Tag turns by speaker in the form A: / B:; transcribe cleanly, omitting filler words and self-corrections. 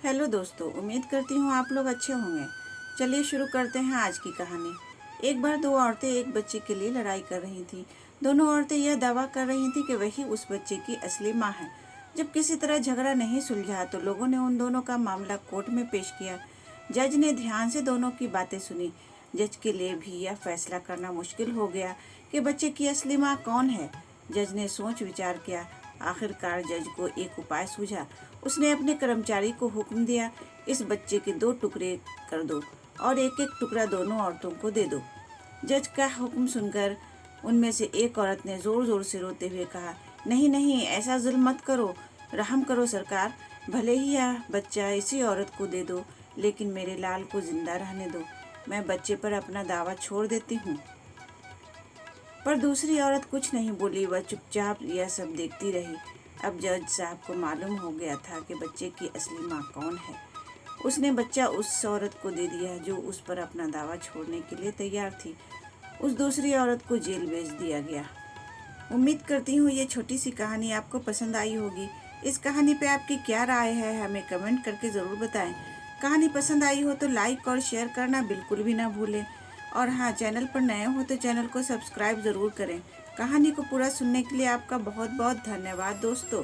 A: Hello दोस्तों, उम्मीद करती हूँ आप लोग अच्छे होंगे। चलिए शुरू करते हैं आज की कहानी। एक बार दो औरतें एक बच्चे के लिए लड़ाई कर रही थीं। दोनों औरतें यह दावा कर रही थीं कि वही उस बच्चे की असली माँ है। जब किसी तरह झगड़ा नहीं सुलझा तो लोगों ने उन दोनों का मामला कोर्ट में पेश किया। जज ने ध्यान से दोनों की बातें सुनी। जज के लिए भी यह फैसला करना मुश्किल हो गया कि बच्चे की असली माँ कौन है। जज ने सोच विचार किया। आखिरकार जज को एक उपाय सूझा। उसने अपने कर्मचारी को हुक्म दिया, इस बच्चे के 2 टुकड़े कर दो और एक एक टुकड़ा दोनों औरतों को दे दो। जज का हुक्म सुनकर उनमें से एक औरत ने जोर जोर से रोते हुए कहा, नहीं नहीं, ऐसा जुल्म मत करो, रहम करो सरकार। भले ही यह बच्चा इसी औरत को दे दो, लेकिन मेरे लाल को जिंदा रहने दो। मैं बच्चे पर अपना दावा छोड़ देती हूँ। पर दूसरी औरत कुछ नहीं बोली, वह चुपचाप यह सब देखती रही। अब जज साहब को मालूम हो गया था कि बच्चे की असली माँ कौन है। उसने बच्चा उस औरत को दे दिया जो उस पर अपना दावा छोड़ने के लिए तैयार थी। उस दूसरी औरत को जेल भेज दिया गया। उम्मीद करती हूँ ये छोटी सी कहानी आपको पसंद आई होगी। इस कहानी पे आपकी क्या राय है हमें कमेंट करके ज़रूर बताएं। कहानी पसंद आई हो तो लाइक और शेयर करना बिल्कुल भी ना भूलें। और हाँ, चैनल पर नए हो तो चैनल को सब्सक्राइब ज़रूर करें। कहानी को पूरा सुनने के लिए आपका बहुत बहुत धन्यवाद दोस्तों।